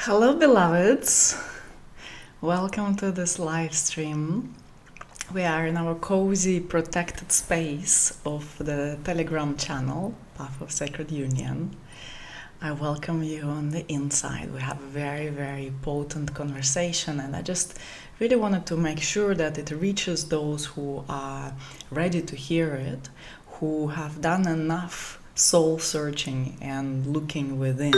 Hello, beloveds. Welcome to this live stream. We are in our cozy, protected space of the Telegram channel, Path of Sacred Union. I welcome you on the inside. We have a very, very potent conversation, and I just really wanted to make sure that it reaches those who are ready to hear it, who have done enough soul searching and looking within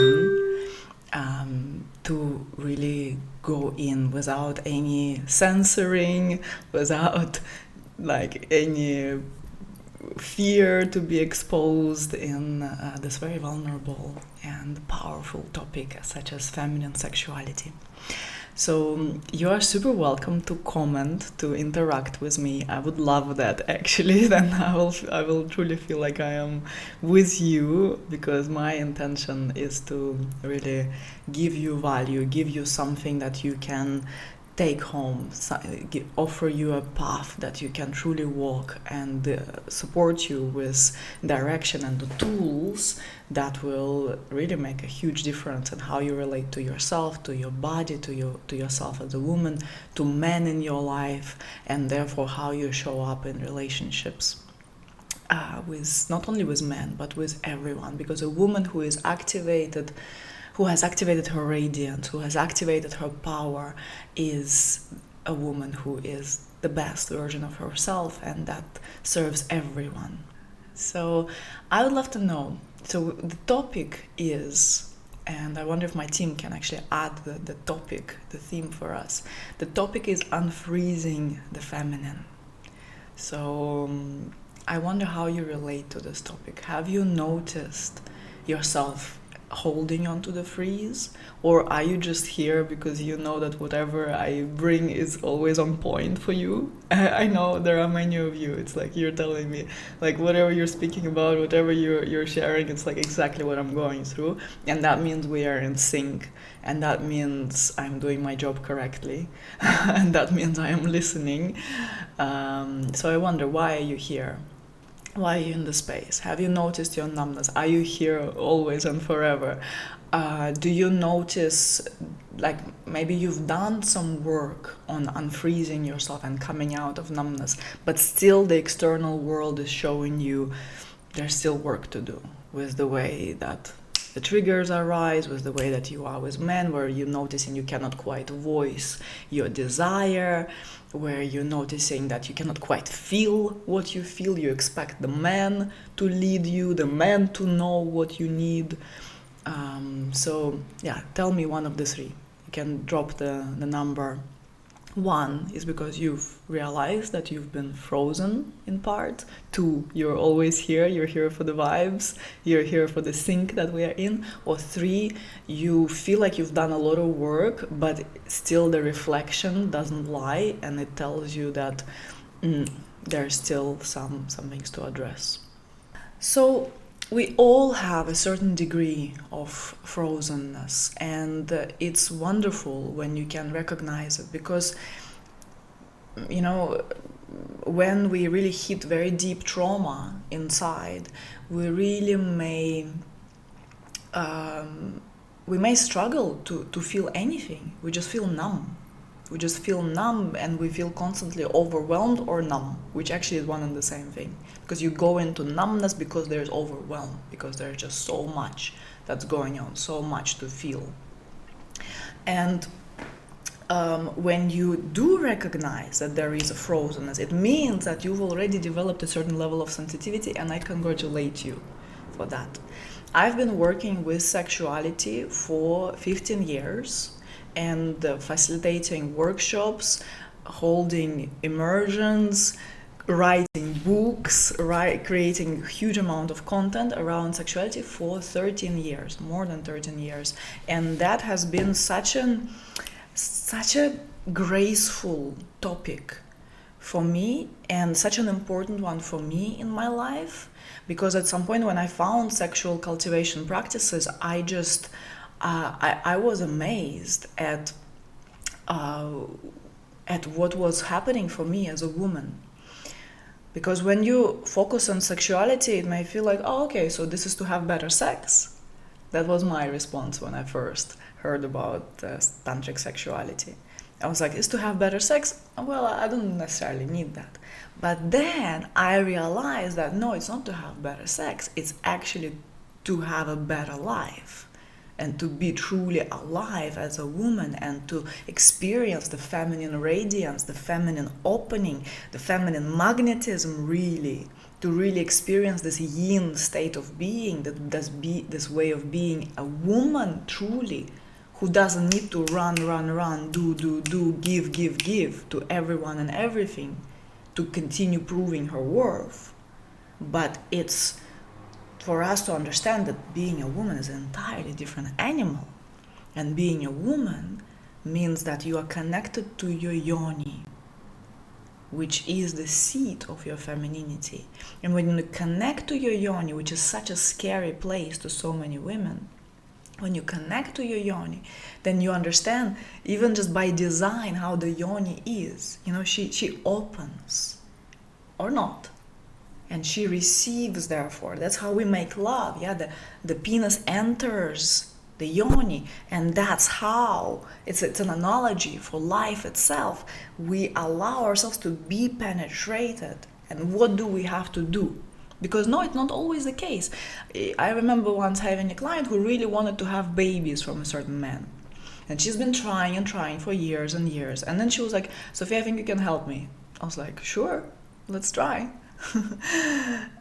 to really go in without any censoring, without like any fear to be exposed in this very vulnerable and powerful topic such as feminine sexuality. So you are super welcome to comment, to interact with me. I would love that actually. Then I will truly feel like I am with you, because my intention is to really give you value, give you something that you can take home, offer you a path that you can truly walk, and support you with direction and the tools that will really make a huge difference in how you relate to yourself, to your body, to yourself as a woman, to men in your life, and therefore how you show up in relationships. With not only with men but with everyone, because a woman who has activated her radiance, who has activated her power, is a woman who is the best version of herself, and that serves everyone. So I would love to know. So the topic is, and I wonder if my team can actually add the topic, the theme for us. The topic is Unfreezing the Feminine. So I wonder how you relate to this topic. Have you noticed yourself holding on to the freeze, or are you just here because you know that whatever I bring is always on point for you? I know there are many of you. It's like you're telling me, like, whatever you're speaking about, whatever you're sharing, it's like exactly what I'm going through, and that means we are in sync, and that means I'm doing my job correctly, and that means I am listening. So I wonder, why are you here? Why are you in the space? Have you noticed your numbness? Are you here always and forever? Do you notice, like, maybe you've done some work on unfreezing yourself and coming out of numbness, but still the external world is showing you there's still work to do with the way that the triggers arise, with the way that you are with men, where you're noticing you cannot quite voice your desire, where you're noticing that you cannot quite feel what you feel. You expect the man to lead you, the man to know what you need. So yeah, tell me one of the three. You can drop the number. One is because you've realized that you've been frozen in part. Two, you're always here, you're here for the vibes, you're here for the sync that we are in. Or three, you feel like you've done a lot of work, but still the reflection doesn't lie, and it tells you that there's still some things to address. So we all have a certain degree of frozenness, and it's wonderful when you can recognize it, because, you know, when we really hit very deep trauma inside, we really may struggle to feel anything. We just feel numb. We just feel numb, and we feel constantly overwhelmed or numb, which actually is one and the same thing. Because you go into numbness because there's overwhelm, because there's just so much that's going on, so much to feel. And when you do recognize that there is a frozenness, it means that you've already developed a certain level of sensitivity, and I congratulate you for that. I've been working with sexuality for 15 years, and facilitating workshops, holding immersions, writing books, creating a huge amount of content around sexuality for 13 years, more than 13 years. And that has been such a graceful topic for me, and such an important one for me in my life, because at some point when I found sexual cultivation practices, I was amazed at what was happening for me as a woman. Because when you focus on sexuality, it may feel like, oh, okay, so this is to have better sex. That was my response when I first heard about tantric sexuality. I was like, is to have better sex? Well, I don't necessarily need that. But then I realized that no, it's not to have better sex. It's actually to have a better life and to be truly alive as a woman and to experience the feminine radiance, the feminine opening, the feminine magnetism really, to really experience this yin state of being, this way of being a woman truly, who doesn't need to run, do, give to everyone and everything to continue proving her worth. But it's for us to understand that being a woman is an entirely different animal. And being a woman means that you are connected to your yoni, which is the seat of your femininity. And when you connect to your yoni, which is such a scary place to so many women, when you connect to your yoni, then you understand, even just by design, how the yoni is. You know, she opens or not. And she receives, therefore. That's how we make love. Yeah, the penis enters the yoni, and that's how it's an analogy for life itself. We allow ourselves to be penetrated. And what do we have to do? Because no, it's not always the case. I remember once having a client who really wanted to have babies from a certain man. And she's been trying and trying for years and years. And then she was like, Sophia, I think you can help me. I was like, sure, let's try.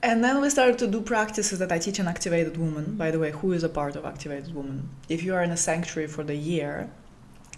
And then we started to do practices that I teach an activated woman. By the way, who is a part of activated woman? If you are in a sanctuary for the year,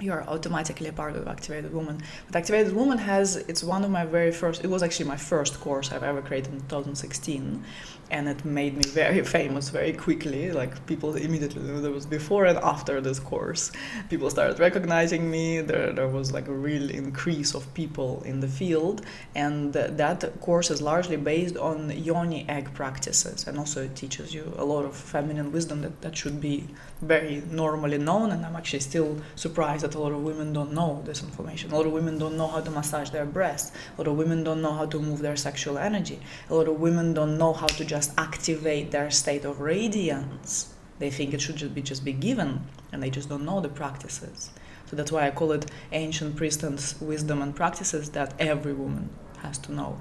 you are automatically a part of activated woman. But activated woman it's one of my very first, it was actually my first course I've ever created in 2016, and it made me very famous very quickly. Like, people immediately, there was before and after this course, people started recognizing me. There was like a real increase of people in the field, and that course is largely based on yoni egg practices, and also it teaches you a lot of feminine wisdom that should be very normally known. And I'm actually still surprised that a lot of women don't know this information. A lot of women don't know how to massage their breasts. A lot of women don't know how to move their sexual energy. A lot of women don't know how to just activate their state of radiance. They think it should just be given, and they just don't know the practices. So that's why I call it ancient priestess wisdom and practices that every woman has to know.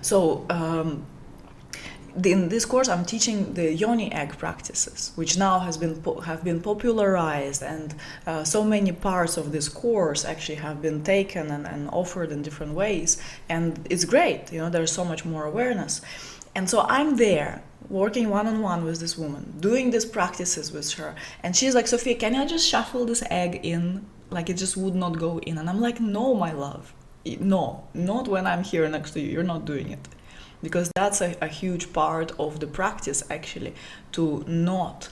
So in this course, I'm teaching the yoni egg practices, which now have been popularized, and so many parts of this course actually have been taken and offered in different ways, and it's great. You know, there's so much more awareness, and so I'm there working one-on-one with this woman, doing these practices with her, and she's like, Sophia, can I just shuffle this egg in? Like, it just would not go in. And I'm like, no, my love, no, not when I'm here next to you. You're not doing it. Because that's a huge part of the practice, actually, to not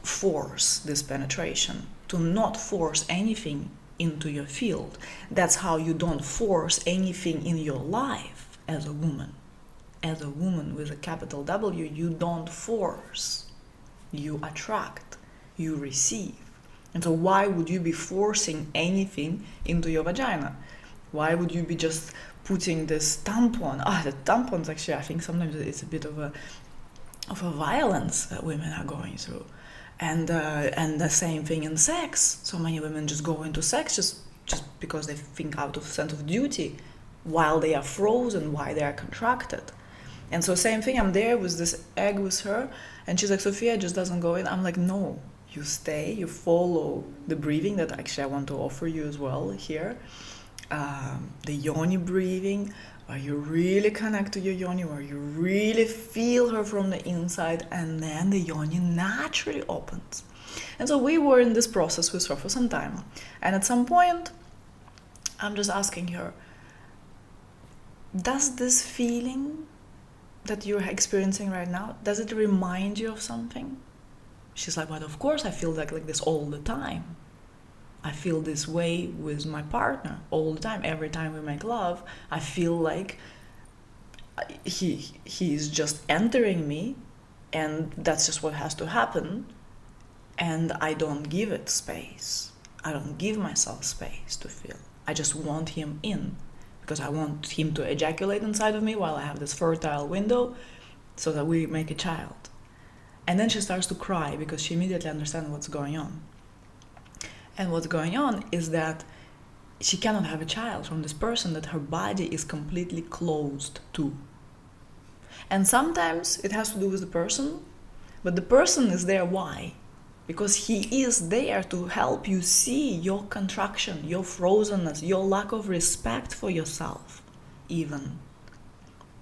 force this penetration, to not force anything into your field. That's how you don't force anything in your life as a woman. As a woman with a capital W, you don't force. You attract, you receive. And so why would you be forcing anything into your vagina? Why would you be just putting this tampon? The tampons, actually, I think sometimes it's a bit of a violence that women are going through. And the same thing in sex. So many women just go into sex just because they think out of sense of duty, while they are frozen, while they are contracted. And so same thing, I'm there with this egg with her, and she's like, Sophia, it just doesn't go in. I'm like, no, you stay, you follow the breathing that actually I want to offer you as well here. The yoni breathing, where you really connect to your yoni, where you really feel her from the inside, and then the yoni naturally opens. And so we were in this process with her for some time. And at some point, I'm just asking her, does this feeling that you're experiencing right now, does it remind you of something? She's like, well, of course I feel like this all the time. I feel this way with my partner all the time. Every time we make love, I feel like he's just entering me, and that's just what has to happen. And I don't give it space. I don't give myself space to feel. I just want him in, because I want him to ejaculate inside of me while I have this fertile window so that we make a child. And then she starts to cry because she immediately understands what's going on. And what's going on is that she cannot have a child from this person that her body is completely closed to. And sometimes it has to do with the person, but the person is there. Why? Because he is there to help you see your contraction, your frozenness, your lack of respect for yourself, even.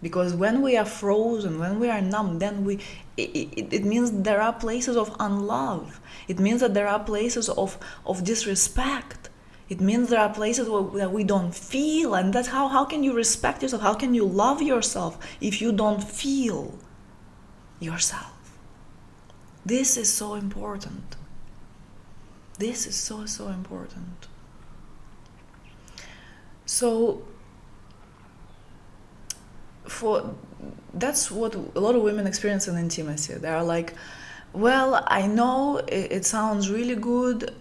Because when we are frozen, when we are numb, then it means there are places of unlove. It means that there are places of disrespect. It means there are places that we don't feel, and that's how can you respect yourself? How can you love yourself if you don't feel yourself? This is so important. This is so, so important. So, that's what a lot of women experience in intimacy. They are like, well, I know it sounds really good.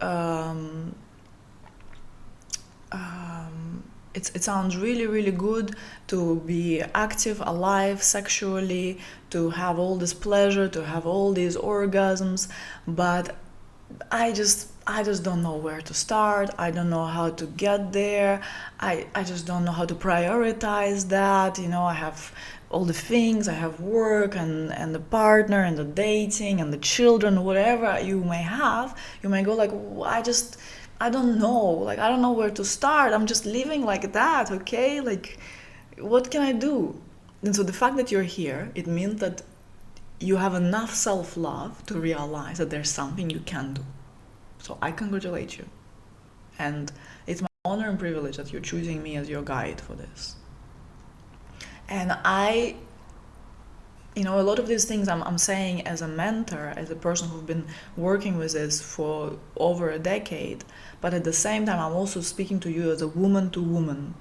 It sounds really, really good to be active, alive sexually, to have all this pleasure, to have all these orgasms, but I just don't know where to start. I don't know how to get there. I just don't know how to prioritize that. I have all the things. I have work and the partner and the dating and the children, whatever you may have. You may go like, I don't know. Like, I don't know where to start. I'm just living like that, okay? Like, what can I do? And so the fact that you're here, it means that you have enough self-love to realize that there's something you can do. So I congratulate you. And it's my honor and privilege that you're choosing me as your guide for this. And a lot of these things I'm saying as a mentor, as a person who's been working with this for over a decade, but at the same time, I'm also speaking to you as a woman to woman,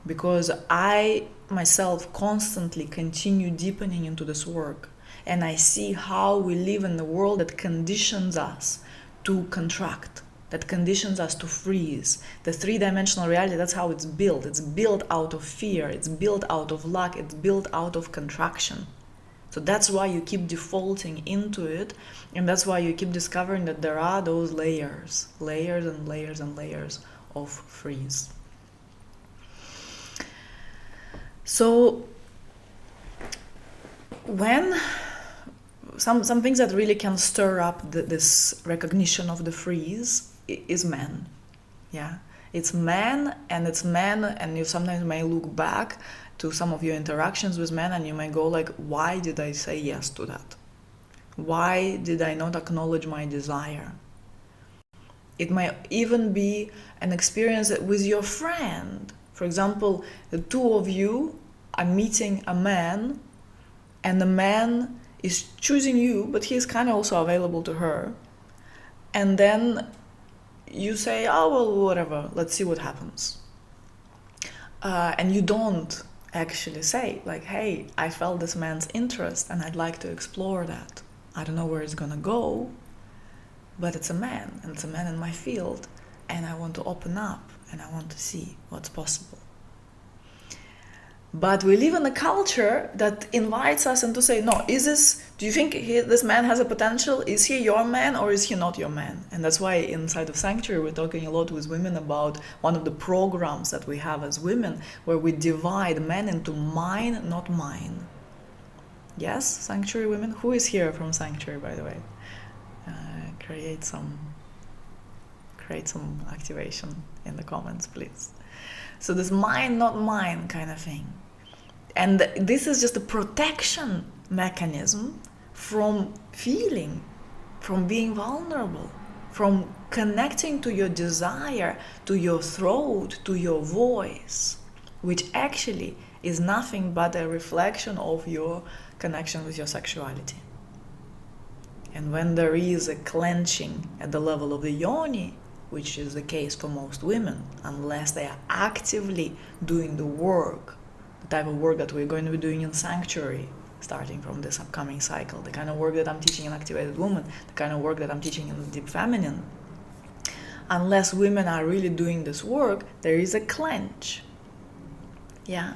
because I myself constantly continue deepening into this work, and I see how we live in a world that conditions us to contract, that conditions us to freeze. The three-dimensional reality, that's how it's built. It's built out of fear, it's built out of lack, it's built out of contraction. So that's why you keep defaulting into it, and that's why you keep discovering that there are those layers and layers and layers of freeze. So when some things that really can stir up this recognition of the freeze is men. Yeah, it's men, and you sometimes may look back to some of your interactions with men and you may go like, why did I say yes to that? Why did I not acknowledge my desire? It might even be an experience with your friend. For example, the two of you are meeting a man, and the man is choosing you, but he's kind of also available to her. And then you say, oh, well, whatever, let's see what happens. And you don't actually say, like, hey, I felt this man's interest and I'd like to explore that. I don't know where it's gonna go, but it's a man, and it's a man in my field, and I want to open up and I want to see what's possible. But we live in a culture that invites us and to say, no, do you think this man has a potential? Is he your man or is he not your man? And that's why inside of Sanctuary, we're talking a lot with women about one of the programs that we have as women, where we divide men into mine, not mine. Yes, Sanctuary women? Who is here from Sanctuary, by the way? Create some activation in the comments, please. So this mine, not mine kind of thing. And this is just a protection mechanism from feeling, from being vulnerable, from connecting to your desire, to your throat, to your voice, which actually is nothing but a reflection of your connection with your sexuality. And when there is a clenching at the level of the yoni, which is the case for most women, unless they are actively doing the work, the type of work that we're going to be doing in Sanctuary, starting from this upcoming cycle, the kind of work that I'm teaching in Activated Woman, the kind of work that I'm teaching in Deep Feminine. Unless women are really doing this work, there is a clench. Yeah?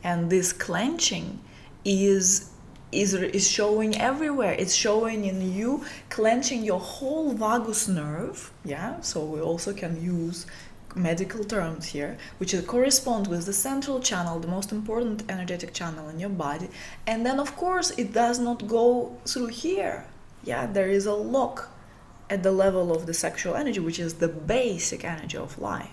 And this clenching is is showing everywhere. It's showing in you clenching your whole vagus nerve. Yeah, so we also can use medical terms here, which correspond with the central channel, the most important energetic channel in your body. And then of course it does not go through here. Yeah, there is a lock at the level of the sexual energy, which is the basic energy of life.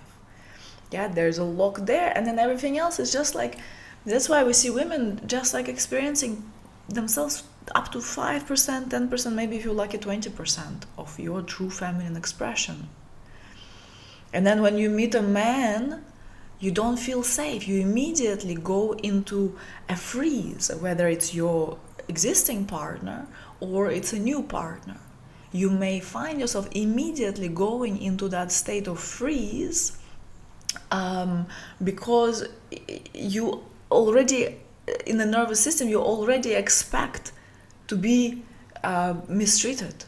Yeah, there's a lock there, and then everything else is just like, that's why we see women just like experiencing themselves up to 5%, 10%, maybe if you're lucky 20% of your true feminine expression. And then when you meet a man, you don't feel safe. You immediately go into a freeze, whether it's your existing partner or it's a new partner. You may find yourself immediately going into that state of freeze because you already, in the nervous system, you already expect to be mistreated.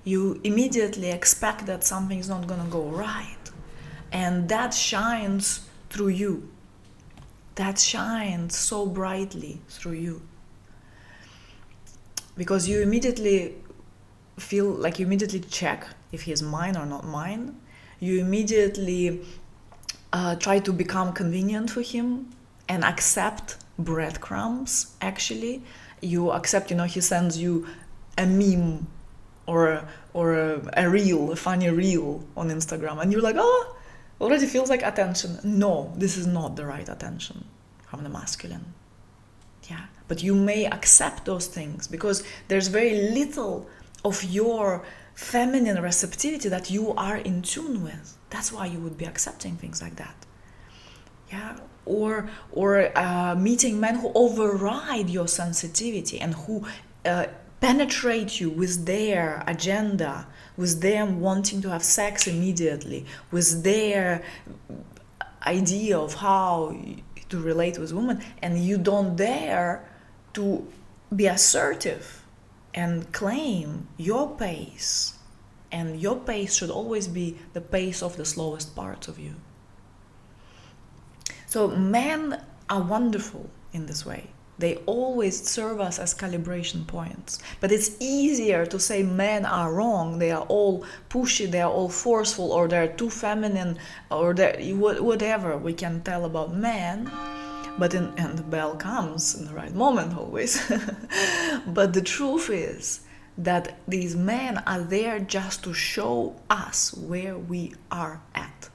You immediately expect that something's not going to go right. And that shines through you. That shines so brightly through you. Because you immediately feel like you immediately check if he is mine or not mine. You immediately try to become convenient for him and accept breadcrumbs, actually. You accept, he sends you a meme or a reel, a funny reel on Instagram, and you're like, oh, already feels like attention. No, this is not the right attention from the masculine. Yeah, but you may accept those things because there's very little of your feminine receptivity that you are in tune with. That's why you would be accepting things like that. Yeah, or meeting men who override your sensitivity and who penetrate you with their agenda, with them wanting to have sex immediately, with their idea of how to relate with women, and you don't dare to be assertive and claim your pace. And your pace should always be the pace of the slowest parts of you. So men are wonderful in this way. They always serve us as calibration points. But it's easier to say men are wrong, they are all pushy, they are all forceful, or they're too feminine, or whatever we can tell about men. And the bell comes in the right moment always. But the truth is that these men are there just to show us where we are at.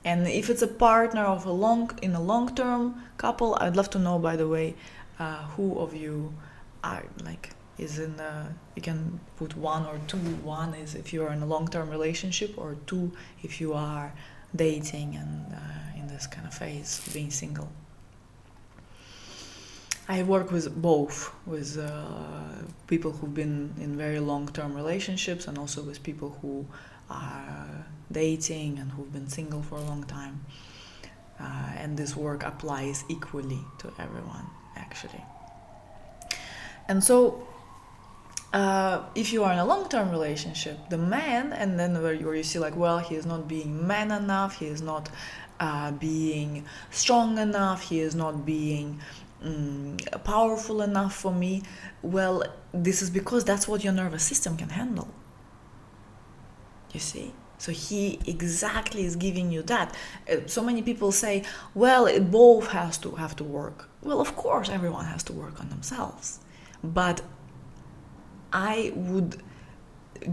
And if it's a partner of in a long-term couple, I'd love to know, by the way, who of you are is in you can put 1 or 2. 1 is if you are in a long-term relationship, or 2 if you are dating and in this kind of phase, being single. I work with both, with people who've been in very long-term relationships, and also with people who are dating and who've been single for a long time. And this work applies equally to everyone, actually. And so, if you are in a long-term relationship, the man, and then where you see he is not being man enough, he is not being strong enough, he is not being powerful enough for me. Well, this is because that's what your nervous system can handle. You see? So he exactly is giving you that. So many people say, well, it both have to work. Well, of course, everyone has to work on themselves. But I would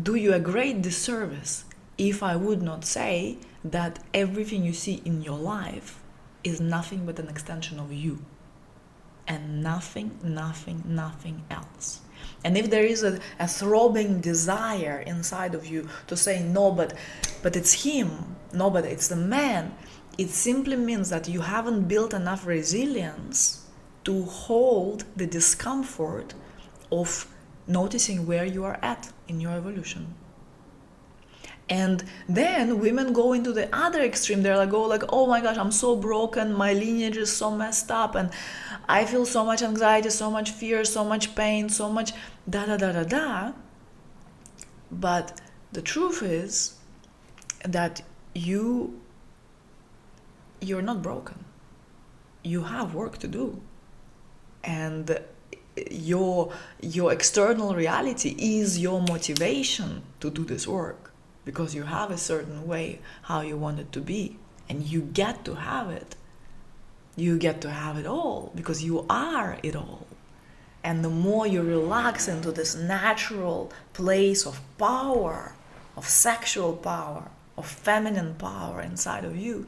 do you a great disservice if I would not say that everything you see in your life is nothing but an extension of you. And nothing else. And if there is a throbbing desire inside of you to say, no, but it's him, no, but it's the man, it simply means that you haven't built enough resilience to hold the discomfort of noticing where you are at in your evolution. And then women go into the other extreme. They're oh my gosh, I'm so broken, my lineage is so messed up, and I feel so much anxiety, so much fear, so much pain, so much da. But the truth is that you're not broken. You have work to do. And your external reality is your motivation to do this work, because you have a certain way how you want it to be, and you get to have it. You get to have it all because you are it all. And the more you relax into this natural place of power, of sexual power, of feminine power inside of you,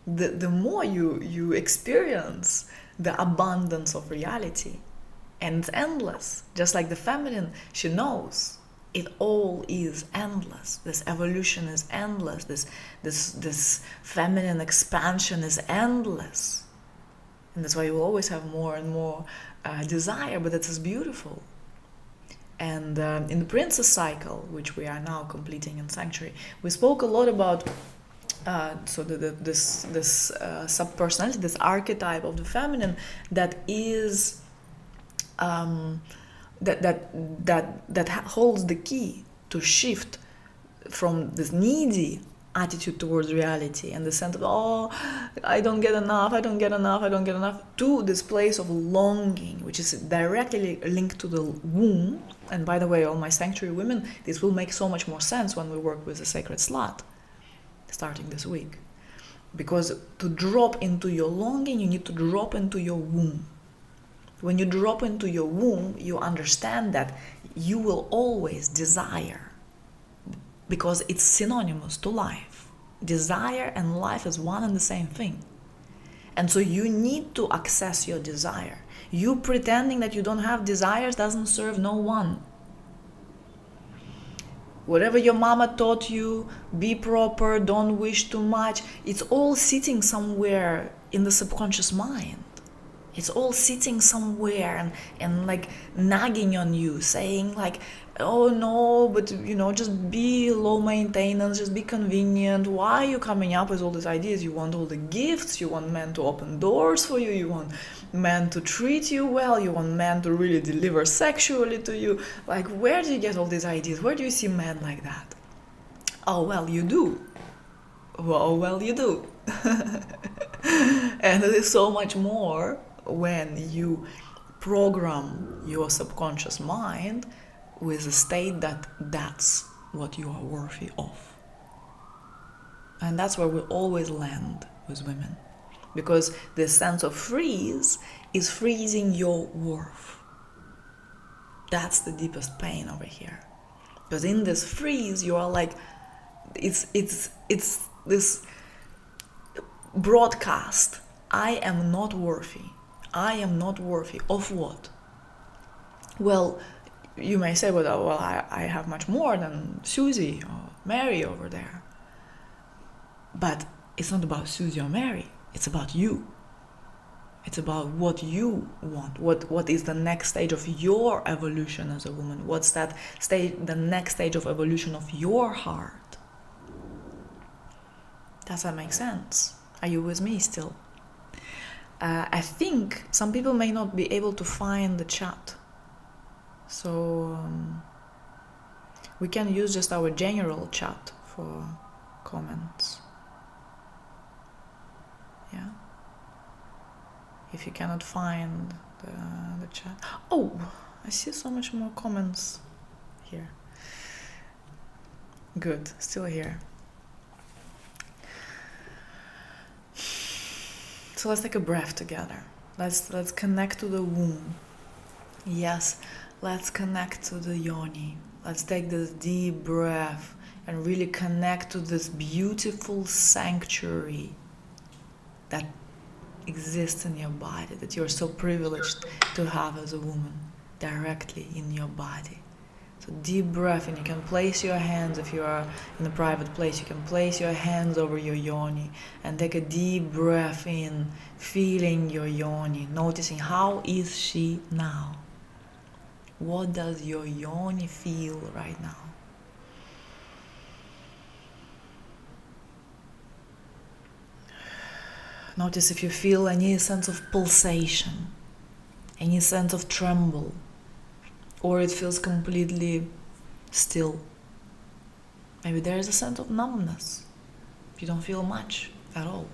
the more you experience the abundance of reality. And it's endless. Just like the feminine, she knows it all is endless. This evolution is endless. This feminine expansion is endless. And that's why you will always have more and more desire, but that is beautiful. And in the princess cycle, which we are now completing in Sanctuary, we spoke a lot about this subpersonality, this archetype of the feminine that is that holds the key to shift from this needy attitude towards reality and the sense of, oh, I don't get enough, to this place of longing, which is directly linked to the womb. And by the way, all my Sanctuary women, this will make so much more sense when we work with the sacred slut starting this week. Because to drop into your longing, you need to drop into your womb. When you drop into your womb, you understand that you will always desire, because it's synonymous to life. Desire and life is one and the same thing. And so you need to access your desire. You pretending that you don't have desires doesn't serve no one. Whatever your mama taught you, be proper, don't wish too much, it's all sitting somewhere in the subconscious mind. It's all sitting somewhere and like nagging on you, saying like, oh no, but just be low maintenance, just be convenient. Why are you coming up with all these ideas? You want all the gifts, you want men to open doors for you, you want men to treat you well, you want men to really deliver sexually to you. Like, where do you get all these ideas? Where do you see men like that? Oh, well, you do. Well, you do. And it is so much more when you program your subconscious mind with a state that that's what you are worthy of. And that's where we always land with women. Because the sense of freeze is freezing your worth. That's the deepest pain over here. Because in this freeze, you are like, it's this broadcast. I am not worthy. I am not worthy of what? Well, you may say, well, I have much more than Susie or Mary over there. But it's not about Susie or Mary. It's about you. It's about what you want. What is the next stage of your evolution as a woman? What's that stage, the next stage of evolution of your heart? Does that make sense? Are you with me still? I think some people may not be able to find the chat. So we can use just our general chat for comments. Yeah. If you cannot find the chat. Oh, I see so much more comments here. Good, still here. So let's take a breath together. Let's connect to the womb. Yes, let's connect to the yoni. Let's take this deep breath and really connect to this beautiful sanctuary that exists in your body, that you're so privileged to have as a woman, directly in your body. So deep breath, and you can place your hands, if you are in a private place, you can place your hands over your yoni and take a deep breath in, feeling your yoni, noticing how is she now? What does your yoni feel right now? Notice if you feel any sense of pulsation, any sense of tremble, or it feels completely still. Maybe there is a sense of numbness. You don't feel much at all.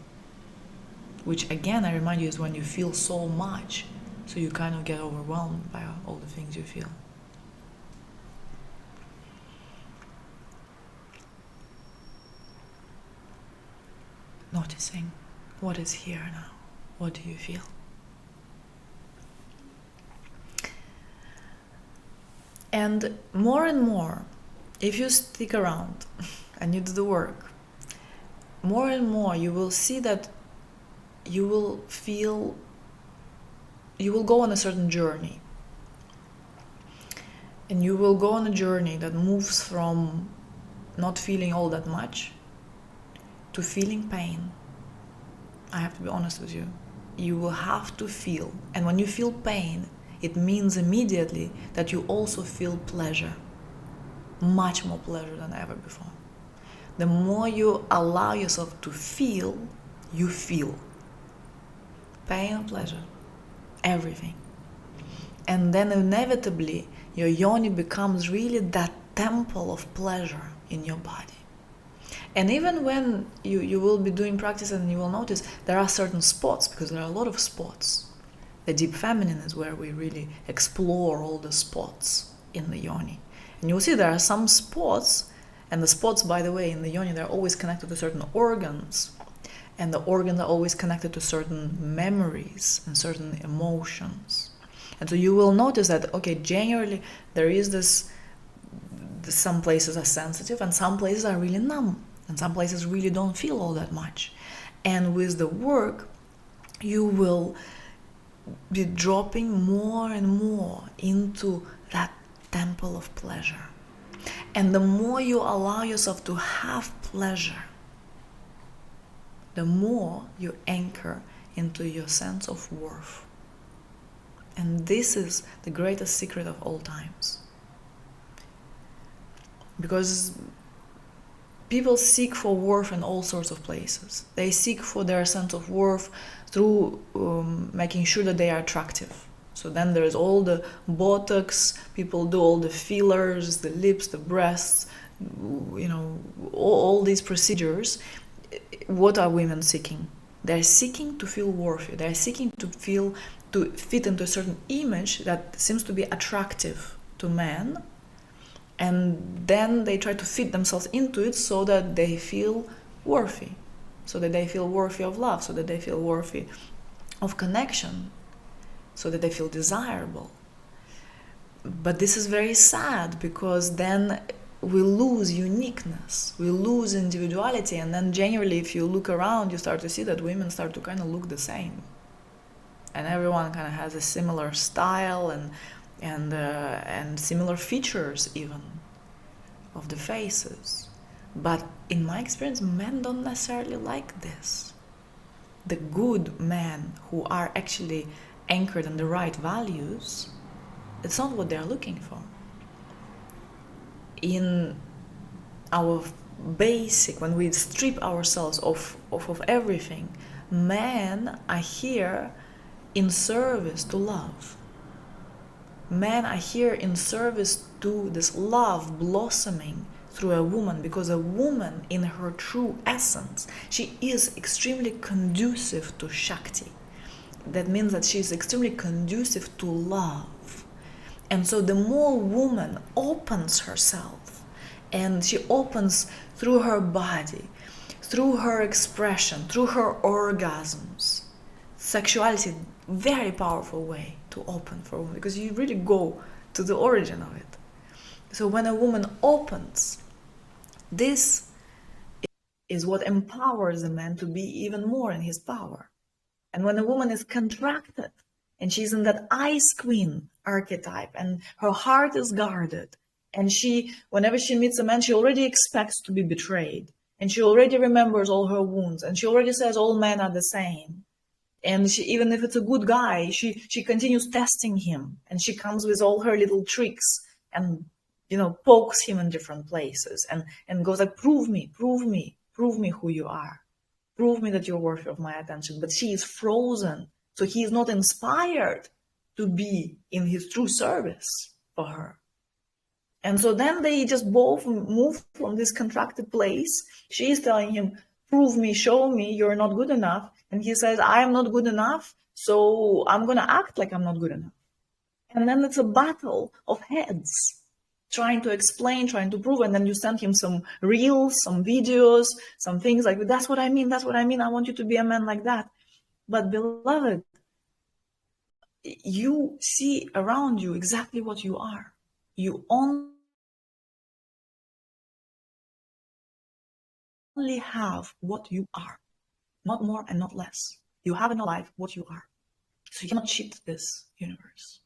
Which again, I remind you, is when you feel so much So you kind of get overwhelmed by all the things you feel. Noticing what is here now. What do you feel? And more, if you stick around and you do the work, more and more you will see that you will go on a certain journey. And you will go on a journey that moves from not feeling all that much to feeling pain. I have to be honest with you. You will have to feel. And when you feel pain, it means immediately that you also feel pleasure. Much more pleasure than ever before. The more you allow yourself to feel, you feel. Pain and pleasure. Everything. And then inevitably, your yoni becomes really that temple of pleasure in your body. And even when you will be doing practice and you will notice there are certain spots, because there are a lot of spots. The deep feminine is where we really explore all the spots in the yoni. And you'll see there are some spots, and the spots, by the way, in the yoni, they're always connected to certain organs. And the organs are always connected to certain memories and certain emotions. And so you will notice that, okay, generally there is this, some places are sensitive and some places are really numb. And some places really don't feel all that much. And with the work, you will be dropping more and more into that temple of pleasure. And the more you allow yourself to have pleasure, the more you anchor into your sense of worth. And this is the greatest secret of all times. Because people seek for worth in all sorts of places. They seek for their sense of worth through making sure that they are attractive. So then there's all the Botox, people do all the fillers, the lips, the breasts, all these procedures. What are women seeking? They're seeking to feel worthy. They're seeking to fit into a certain image that seems to be attractive to men. And then they try to fit themselves into it so that they feel worthy, so that they feel worthy of love, so that they feel worthy of connection, so that they feel desirable. But this is very sad, because then we lose uniqueness, we lose individuality, and then generally if you look around, you start to see that women start to kind of look the same. And everyone kind of has a similar style and similar features even of the faces. But in my experience, men don't necessarily like this. The good men who are actually anchored in the right values, it's not what they're looking for. In our basic, when we strip ourselves off of everything, men are here in service to love. Men are here in service to this love blossoming through a woman, because a woman in her true essence, she is extremely conducive to Shakti. That means that she is extremely conducive to love. And so the more woman opens herself, and she opens through her body, through her expression, through her orgasms, sexuality, very powerful way to open for a woman, because you really go to the origin of it. So when a woman opens, this is what empowers a man to be even more in his power. And when a woman is contracted and she's in that ice queen archetype and her heart is guarded, and she, whenever she meets a man, she already expects to be betrayed, and she already remembers all her wounds, and she already says all men are the same. And she, even if it's a good guy, she continues testing him, and she comes with all her little tricks and, pokes him in different places and goes like, prove me who you are. Prove me that you're worthy of my attention. But she is frozen. So he is not inspired to be in his true service for her. And so then they just both move from this contracted place. She is telling him, prove me, show me, you're not good enough. And he says, I am not good enough, So I'm going to act like I'm not good enough. And then it's a battle of heads, trying to explain, trying to prove. And then you send him some reels, some videos, some things like, that's what I mean. That's what I mean. I want you to be a man like that. But beloved, you see around you exactly what you are. You only have what you are, not more and not less. You have in your life what you are. So you cannot cheat this universe.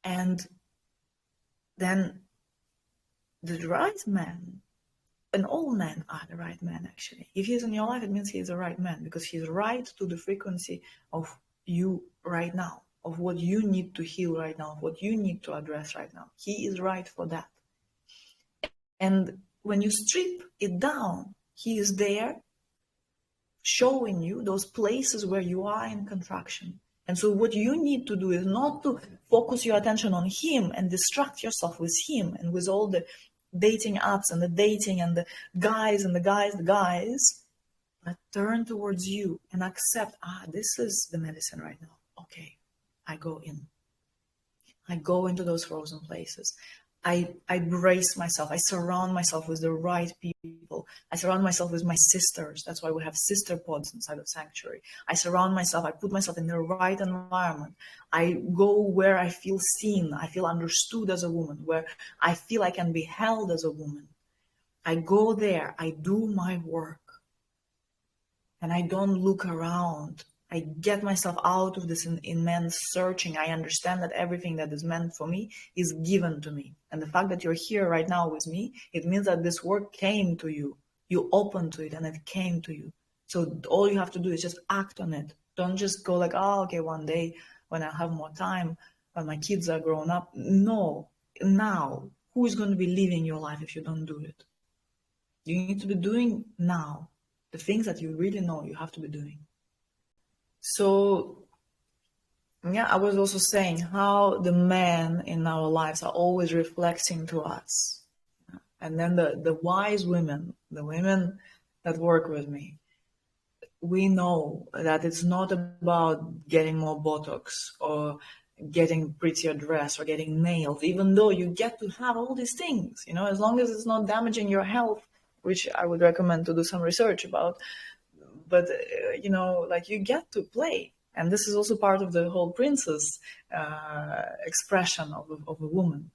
And then the right man, and all men are the right man actually. If he's in your life, it means he's the right man, because he's right to the frequency of you right now, of what you need to heal right now, of what you need to address right now. He is right for that. And when you strip it down, he is there showing you those places where you are in contraction. And so what you need to do is not to focus your attention on him and distract yourself with him and with all the dating apps and the dating and the guys and the guys, but turn towards you and accept, this is the medicine right now. Okay, I go in. I go into those frozen places. I brace myself. I surround myself with the right people. I surround myself with my sisters. That's why we have sister pods inside of Sanctuary. I surround myself. I put myself in the right environment. I go where I feel seen. I feel understood as a woman, where I feel I can be held as a woman. I go there. I do my work. And I don't look around. I get myself out of this immense searching. I understand that everything that is meant for me is given to me. And the fact that you're here right now with me, it means that this work came to you. You opened to it and it came to you. So all you have to do is just act on it. Don't just go like, okay, one day when I have more time, when my kids are grown up. No, now. Who is going to be living your life if you don't do it? You need to be doing now the things that you really know you have to be doing. So, yeah, I was also saying how the men in our lives are always reflecting to us. And then the wise women, the women that work with me, we know that it's not about getting more Botox or getting prettier dress or getting nails, even though you get to have all these things, as long as it's not damaging your health, which I would recommend to do some research about. But like you get to play, and this is also part of the whole princess expression of a woman.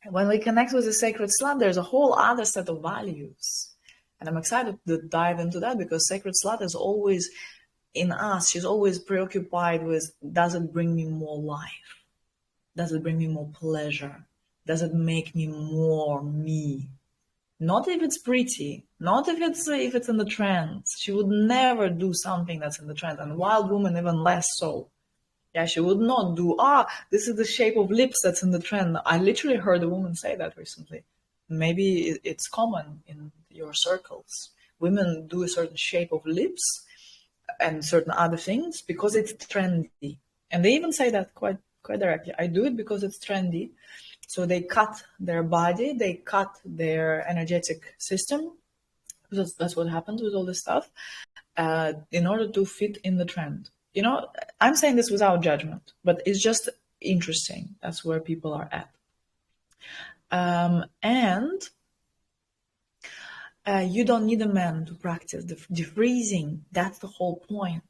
When we connect with the sacred slut, there's a whole other set of values, and I'm excited to dive into that, because sacred slut is always in us. She's always preoccupied with, does it bring me more life? Does it bring me more pleasure? Does it make me more me? Not if it's pretty, not if it's in the trend. She would never do something that's in the trend, and wild woman even less so. Yeah, she would not do, this is the shape of lips that's in the trend. I literally heard a woman say that recently. Maybe it's common in your circles. Women do a certain shape of lips and certain other things because it's trendy. And they even say that quite directly. I do it because it's trendy. So they cut their body, they cut their energetic system. That's what happens with all this stuff, in order to fit in the trend. I'm saying this without judgment, but it's just interesting. That's where people are at. And you don't need a man to practice the defreezing. That's the whole point.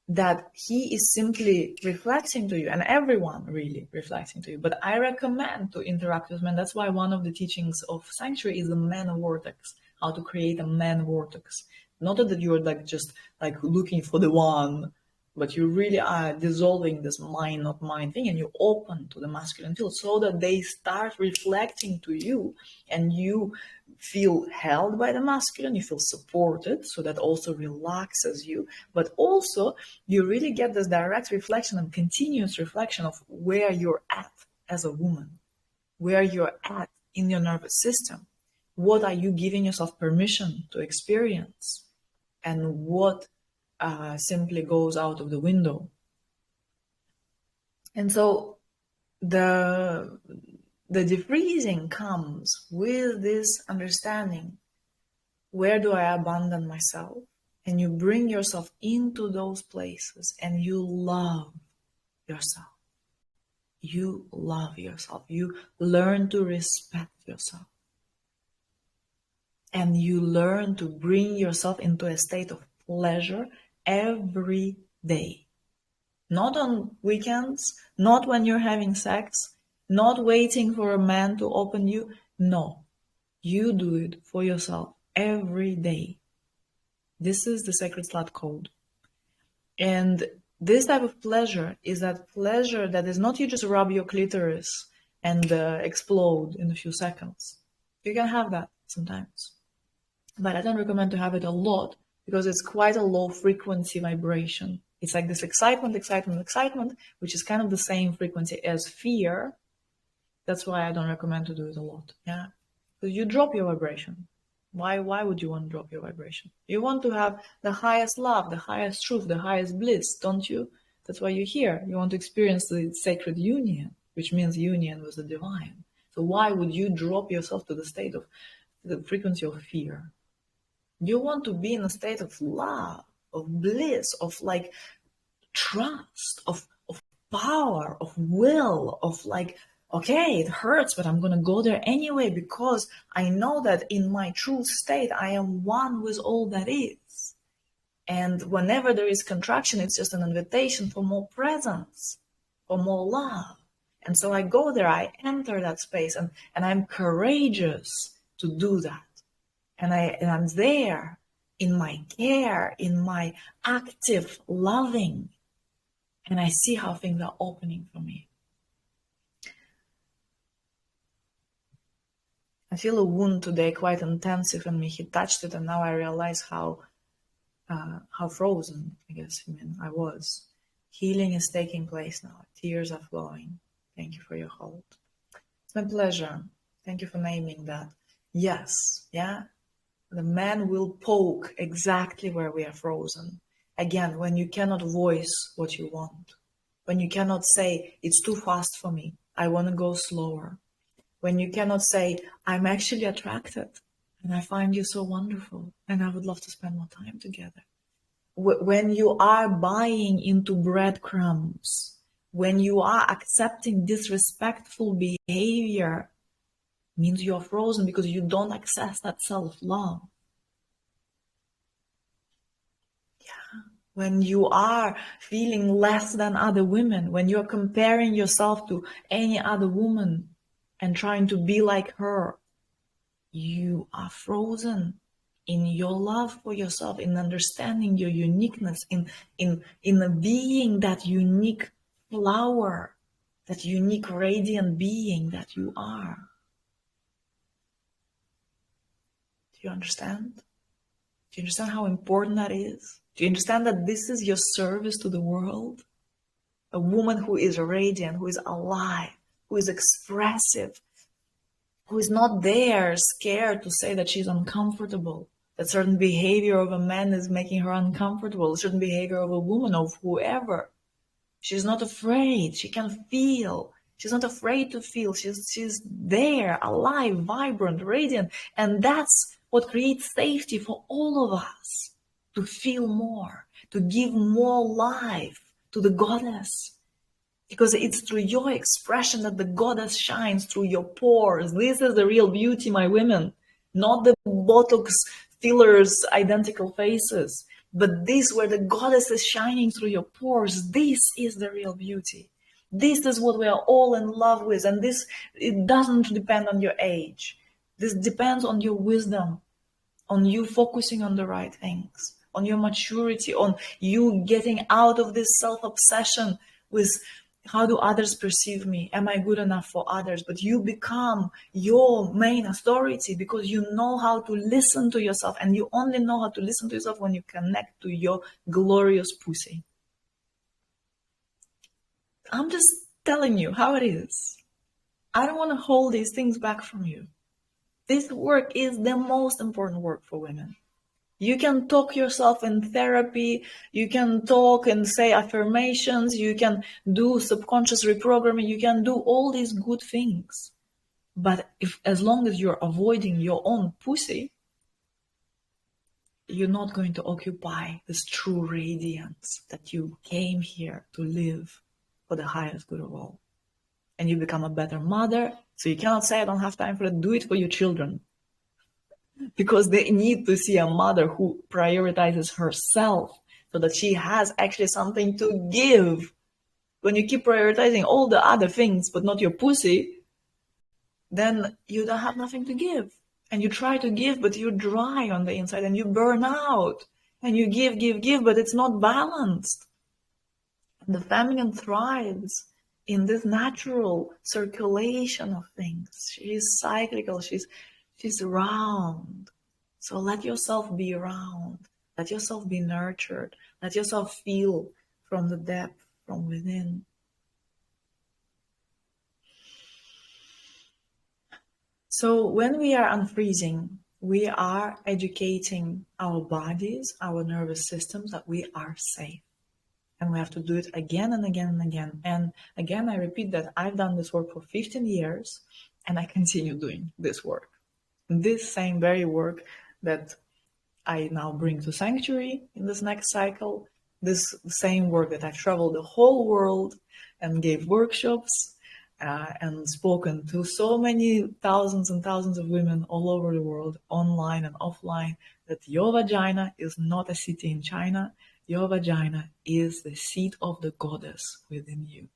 That he is simply reflecting to you, and everyone really reflecting to you. But I recommend to interact with men. That's why one of the teachings of Sanctuary is the man vortex, how to create a man vortex. Not that you're just looking for the one, but you really are dissolving this mind, not mind thing, and you open to the masculine field so that they start reflecting to you, and you feel held by the masculine, you feel supported, so that also relaxes you, but also you really get this direct reflection and continuous reflection of where you're at as a woman, where you're at in your nervous system. What are you giving yourself permission to experience, and what simply goes out of the window? And so the defreezing comes with this understanding. Where do I abandon myself? and you bring yourself into those places and you love yourself. You love yourself. You learn to respect yourself. And you learn to bring yourself into a state of pleasure every day. Not on weekends, not when you're having sex, not waiting for a man to open you. No, you do it for yourself every day. This is the Sacred Slut Code. And this type of pleasure is that pleasure that is not you just rub your clitoris and explode in a few seconds. You can have that sometimes. But I don't recommend to have it a lot because it's quite a low frequency vibration. It's like this excitement, which is kind of the same frequency as fear. That's why I don't recommend to do it a lot. Yeah. Because you drop your vibration. Why would you want to drop your vibration? You want to have the highest love, the highest truth, the highest bliss, don't you? That's why you're here. You want to experience the sacred union, which means union with the divine. So why would you drop yourself to the state of the frequency of fear? You want to be in a state of love, of bliss, of like trust, of power, of will, of like, okay, it hurts, but I'm going to go there anyway because I know that in my true state, I am one with all that is. And whenever there is contraction, it's just an invitation for more presence, for more love. And so I go there, I enter that space, and I'm courageous to do that. And I'm there in my care, in my active loving. And I see how things are opening for me. I feel a wound today, quite intensive in me. He touched it, and now I realize how frozen, I was. Healing is taking place now. Tears are flowing. Thank you for your hold. It's my pleasure. Thank you for naming that. Yes, yeah. The man will poke exactly where we are frozen. Again, when you cannot voice what you want. When you cannot say, it's too fast for me. I want to go slower. When you cannot say, I'm actually attracted and I find you so wonderful and I would love to spend more time together. When you are buying into breadcrumbs, when you are accepting disrespectful behavior, means you are frozen because you don't access that self-love. Yeah. When you are feeling less than other women, when you're comparing yourself to any other woman and trying to be like her, you are frozen in your love for yourself, in understanding your uniqueness, in being that unique flower, that unique radiant being that you are. Do you understand? Do you understand how important that is? Do you understand that this is your service to the world? A woman who is radiant, who is alive, who is expressive, who is not there scared to say that she's uncomfortable, that certain behavior of a man is making her uncomfortable, certain behavior of a woman, of whoever. She's not afraid. She can feel. She's not afraid to feel. She's there, alive, vibrant, radiant. And that's what creates safety for all of us, to feel more, to give more life to the goddess. Because it's through your expression that the goddess shines through your pores. This is the real beauty, my women. Not the Botox fillers, identical faces. But this, where the goddess is shining through your pores, this is the real beauty. This is what we are all in love with. And this, it doesn't depend on your age. This depends on your wisdom, on you focusing on the right things, on your maturity, on you getting out of this self-obsession with how do others perceive me? Am I good enough for others? But you become your main authority because you know how to listen to yourself, and you only know how to listen to yourself when you connect to your glorious pussy. I'm just telling you how it is. I don't want to hold these things back from you. This work is the most important work for women. You can talk yourself in therapy, you can talk and say affirmations, you can do subconscious reprogramming, you can do all these good things. But as long as you're avoiding your own pussy, you're not going to occupy this true radiance that you came here to live for the highest good of all. And you become a better mother. So you cannot say, I don't have time for it. Do it for your children. Because they need to see a mother who prioritizes herself so that she has actually something to give. When you keep prioritizing all the other things, but not your pussy, then you don't have nothing to give. And you try to give, but you're dry on the inside and you burn out. And you give, but it's not balanced. And the feminine thrives in this natural circulation of things. She's cyclical, she's round. So let yourself be round. Let yourself be nurtured. Let yourself feel from the depth, from within. So when we are unfreezing, we are educating our bodies, our nervous systems that we are safe. And we have to do it again and again and again. And again, I repeat that I've done this work for 15 years and I continue doing this work. This same very work that I now bring to Sanctuary in this next cycle, this same work that I've traveled the whole world and gave workshops and spoken to so many thousands and thousands of women all over the world, online and offline, that your vagina is not a city in China. Your vagina is the seat of the goddess within you.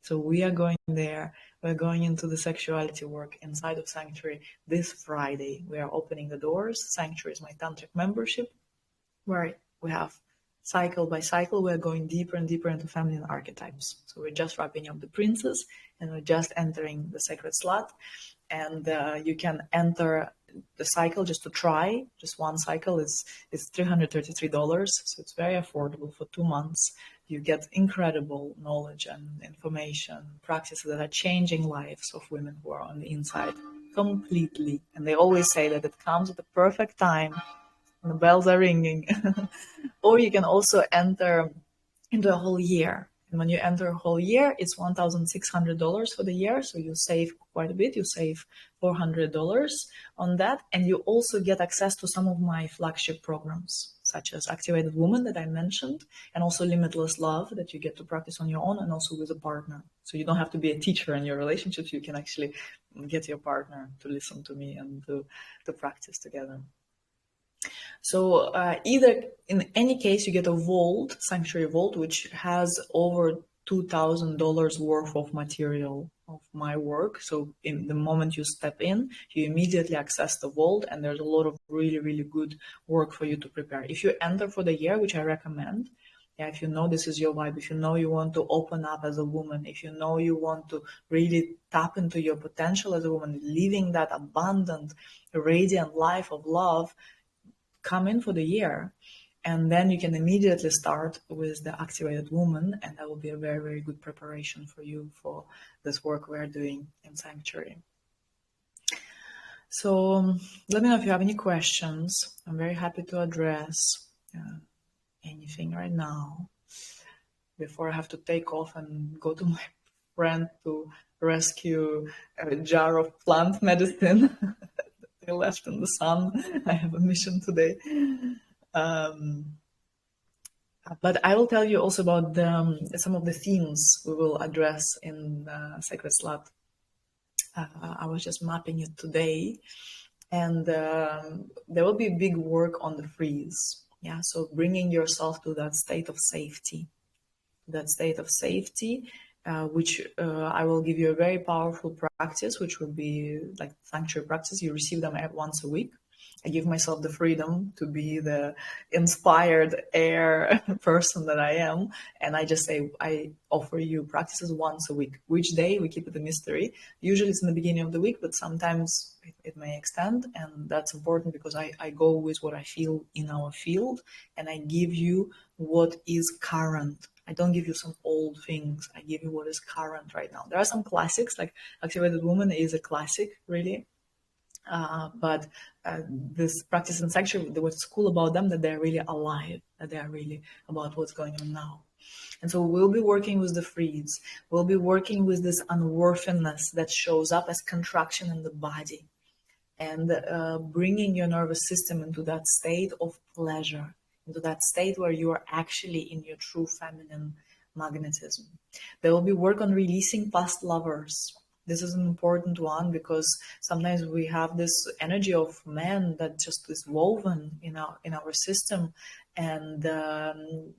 So we are going there. We're going into the sexuality work inside of Sanctuary this Friday. We are opening the doors. Sanctuary is my tantric membership, where we have cycle by cycle, we're going deeper and deeper into feminine archetypes. So we're just wrapping up the princess and we're just entering the sacred slut. And you can enter the cycle just to try. Just one cycle is $333. So it's very affordable for 2 months. You get incredible knowledge and information, practices that are changing lives of women who are on the inside completely. And they always say that it comes at the perfect time. The bells are ringing. Or you can also enter into a whole year. And when you enter a whole year, it's $1,600 for the year. So you save quite a bit. You save $400 on that. And you also get access to some of my flagship programs, such as Activated Woman that I mentioned, and also Limitless Love that you get to practice on your own and also with a partner. So you don't have to be a teacher in your relationships. You can actually get your partner to listen to me and to practice together. So either in any case, you get a vault, Sanctuary Vault, which has over $2,000 worth of material of my work. So in the moment you step in, you immediately access the vault, and there's a lot of really, really good work for you to prepare. If you enter for the year, which I recommend, if you know this is your vibe, if you know you want to open up as a woman, if you know you want to really tap into your potential as a woman, living that abundant, radiant life of love, come in for the year, and then you can immediately start with the Activated Woman, and that will be a very, very good preparation for you for this work we're doing in Sanctuary. So let me know if you have any questions. I'm very happy to address anything right now before I have to take off and go to my friend to rescue a jar of plant medicine. They left in the sun. I have a mission today. But I will tell you also about some of the themes we will address in Sacred Slut. I was just mapping it today, and there will be big work on the freeze. Yeah, so bringing yourself to that state of safety, which I will give you a very powerful practice, which will be like Sanctuary practice. You receive them once a week. I give myself the freedom to be the inspired air person that I am. And I just say, I offer you practices once a week. Which day? We keep it a mystery. Usually it's in the beginning of the week, but sometimes it may extend. And that's important because I go with what I feel in our field, and I give you what is current. I don't give you some old things. I give you what is current right now. There are some classics, like Activated Woman is a classic, really. But this practice in Sanctuary, what's cool about them, that they're really alive, that they are really about what's going on now. And so we'll be working with the freeze. We'll be working with this unworthiness that shows up as contraction in the body. and bringing your nervous system into that state of pleasure, into that state where you are actually in your true feminine magnetism. There will be work on releasing past lovers. This is an important one because sometimes we have this energy of men that just is woven in our system, and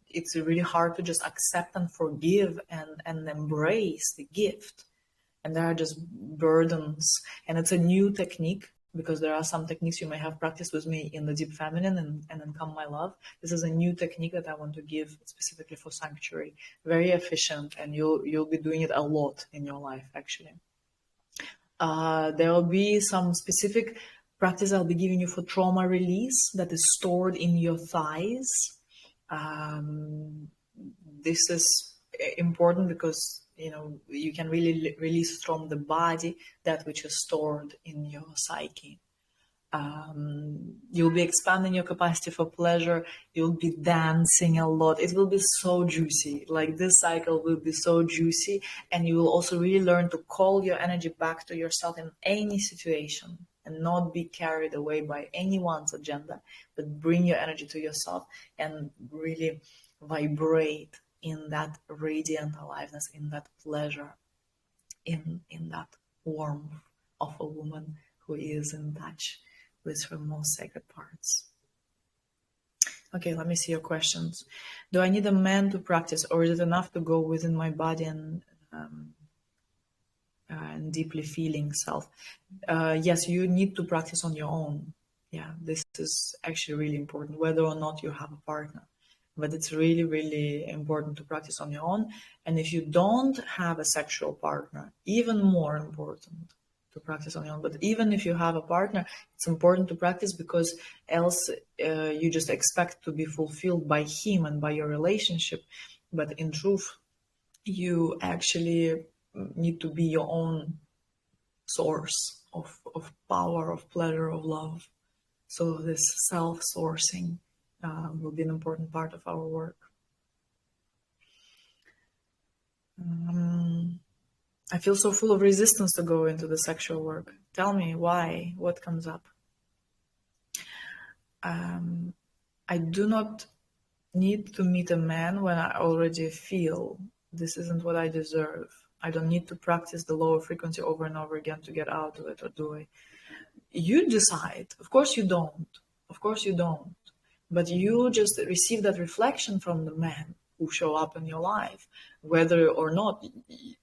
it's really hard to just accept and forgive and embrace the gift, and there are just burdens. And it's a new technique because there are some techniques you may have practiced with me in the deep feminine and then come my love. This is a new technique that I want to give specifically for sanctuary. Very efficient, and you'll be doing it a lot in your life actually. There will be some specific practice I'll be giving you for trauma release that is stored in your thighs. This is important because you can really release from the body that which is stored in your psyche. You'll be expanding your capacity for pleasure. You'll be dancing a lot. It will be so juicy. Like, this cycle will be so juicy, and you will also really learn to call your energy back to yourself in any situation and not be carried away by anyone's agenda, but bring your energy to yourself and really vibrate in that radiant aliveness, in that pleasure, in that warmth of a woman who is in touch with her most sacred parts. Okay, let me see your questions. Do I need a man to practice, or is it enough to go within my body and deeply feeling self? Yes, you need to practice on your own. Yeah, this is actually really important, whether or not you have a partner. But it's really, really important to practice on your own. And if you don't have a sexual partner, even more important to practice on your own. But even if you have a partner, it's important to practice, because else you just expect to be fulfilled by him and by your relationship. But in truth, you actually need to be your own source of power, of pleasure, of love. So this self-sourcing will be an important part of our work. I feel so full of resistance to go into the sexual work. Tell me why, what comes up? I do not need to meet a man when I already feel this isn't what I deserve. I don't need to practice the lower frequency over and over again to get out of it, or do I? You decide. Of course you don't. Of course you don't. But you just receive that reflection from the men who show up in your life, whether or not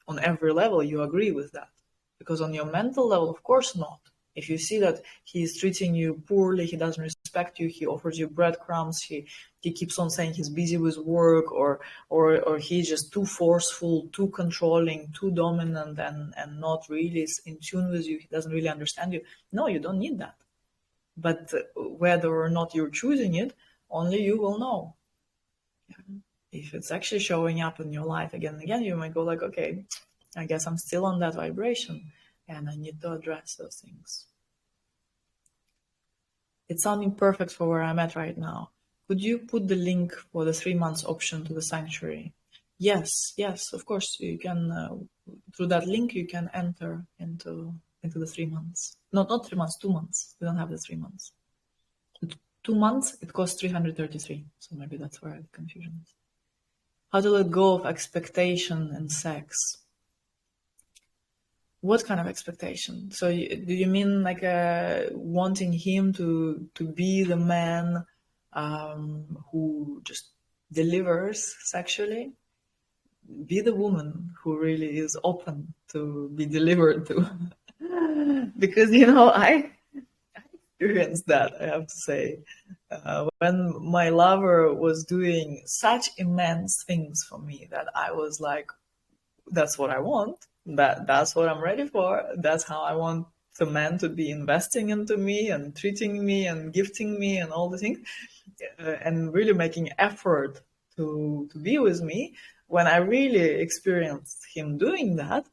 on every level you agree with that. Because on your mental level, of course not. If you see that he is treating you poorly, he doesn't respect you, he offers you breadcrumbs, he keeps on saying he's busy with work, or he's just too forceful, too controlling, too dominant, and not really in tune with you, he doesn't really understand you. No, you don't need that. But whether or not you're choosing it, only you will know. If it's actually showing up in your life again and again, you might go like, okay, I guess I'm still on that vibration, and I need to address those things. It's sounding perfect for where I'm at right now. Could you put the link for the 3 months option to the sanctuary? Yes, of course. You can, through that link, you can enter into the 3 months. No, not 3 months, 2 months. We don't have the 3 months. 2 months, it costs 333. So maybe that's where the confusion is. How to let go of expectation and sex? What kind of expectation? So do you mean like wanting him to be the man who just delivers sexually? Be the woman who really is open to be delivered to. Because, I experienced that, I have to say. When my lover was doing such immense things for me that I was like, that's what I want. That's what I'm ready for. That's how I want the man to be investing into me and treating me and gifting me and all the things, and really making effort to be with me. When I really experienced him doing that,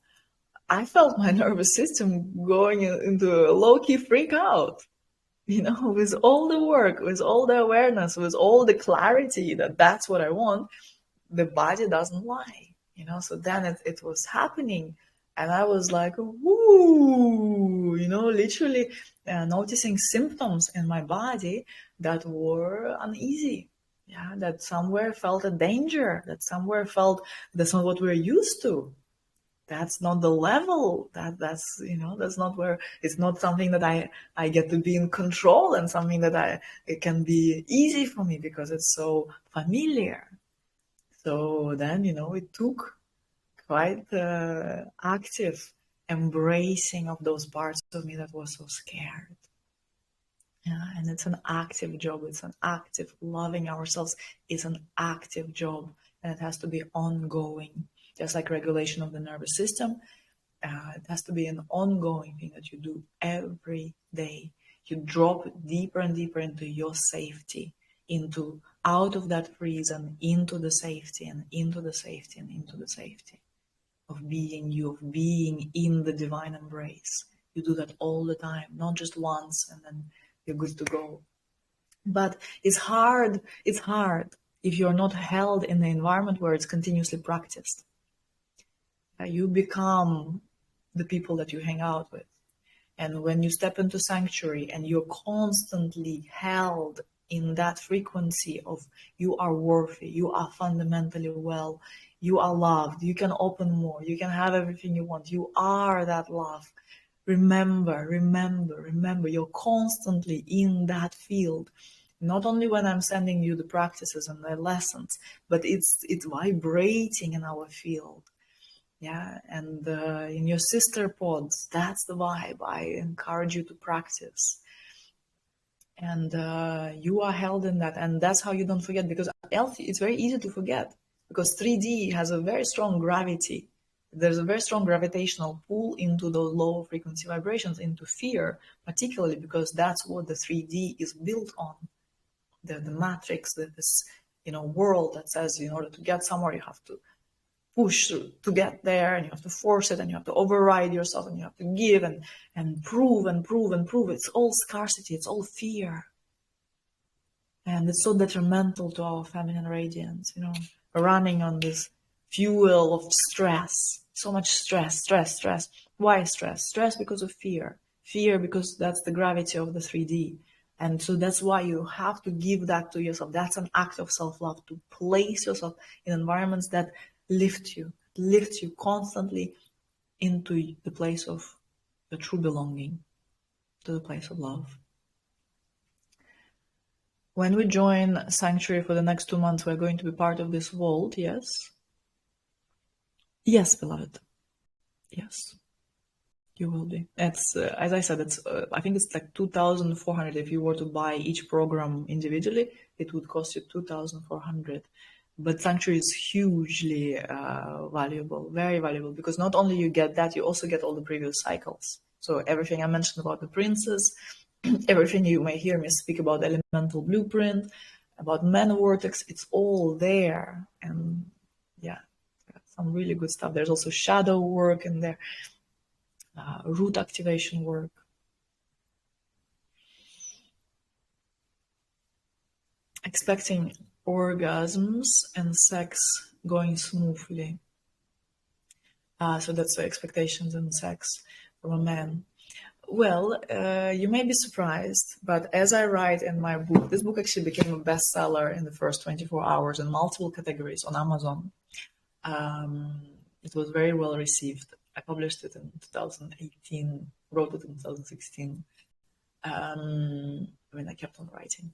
I felt my nervous system going into a low-key freak out. With all the work, with all the awareness, with all the clarity that that's what I want, the body doesn't lie. So then it was happening, And I was like, woo, literally noticing symptoms in my body that were uneasy. Yeah, that somewhere felt a danger, that somewhere felt that's not what we're used to. That's not the level. That's not where, it's not something that I get to be in control, and something that it can be easy for me because it's so familiar. So then, it took quite active embracing of those parts of me that was so scared. Yeah, and it's an active job. It's an active loving ourselves is an active job, and it has to be ongoing. Just like regulation of the nervous system, it has to be an ongoing thing that you do every day. You drop deeper and deeper into your safety, into out of that freeze and into the safety and into the safety and into the safety of being you, of being in the divine embrace. You do that all the time, not just once and then you're good to go. But it's hard if you're not held in the environment where it's continuously practiced. You become the people that you hang out with. And when you step into sanctuary and you're constantly held in that frequency of you are worthy, you are fundamentally well, you are loved, you can open more, you can have everything you want, you are that love. Remember, you're constantly in that field. Not only when I'm sending you the practices and the lessons, but it's vibrating in our field. Yeah, and in your sister pods, that's the vibe. I encourage you to practice. And you are held in that. And that's how you don't forget, because it's very easy to forget, because 3D has a very strong gravity. There's a very strong gravitational pull into those low frequency vibrations, into fear, particularly because that's what the 3D is built on. The matrix, this world that says in order to get somewhere, you have to push to get there, and you have to force it, and you have to override yourself, and you have to give and prove and prove and prove. It's all scarcity, it's all fear. And it's so detrimental to our feminine radiance, running on this fuel of stress. So much stress. Why stress? Stress because of fear. Fear because that's the gravity of the 3D. And so that's why you have to give that to yourself. That's an act of self-love, to place yourself in environments that lift you constantly into the place of the true belonging, to the place of love. When we join Sanctuary for the next 2 months, we're going to be part of this vault, yes? Yes, beloved. Yes, you will be. It's, as I said, I think it's like 2,400. If you were to buy each program individually, it would cost you 2,400. But Sanctuary is hugely valuable, very valuable, because not only you get that, you also get all the previous cycles. So everything I mentioned about the princes, everything you may hear me speak about elemental blueprint, about man vortex, it's all there. And yeah, some really good stuff. There's also shadow work in there, root activation work. Expecting orgasms and sex going smoothly. So that's the expectations in sex from a man. Well, you may be surprised, but as I write in my book, this book actually became a bestseller in the first 24 hours in multiple categories on Amazon. It was very well received. I published it in 2018, wrote it in 2016. I kept on writing.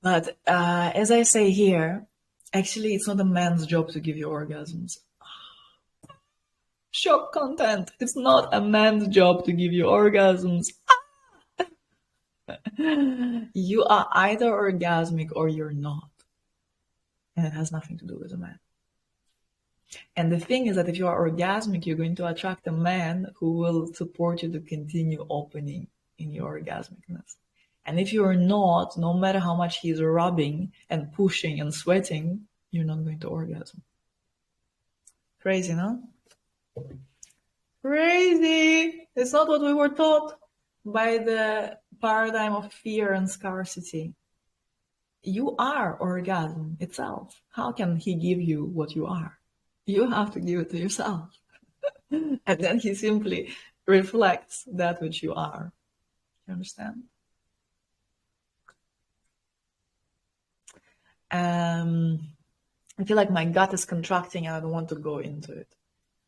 But as I say here, actually, it's not a man's job to give you orgasms. Shock content. It's not a man's job to give you orgasms. You are either orgasmic or you're not. And it has nothing to do with a man. And the thing is that if you are orgasmic, you're going to attract a man who will support you to continue opening in your orgasmicness. And if you're not, no matter how much he's rubbing and pushing and sweating, you're not going to orgasm. Crazy, no? Crazy! It's not what we were taught by the paradigm of fear and scarcity. You are orgasm itself. How can he give you what you are? You have to give it to yourself. And then he simply reflects that which you are. You understand? I feel like my gut is contracting and I don't want to go into it.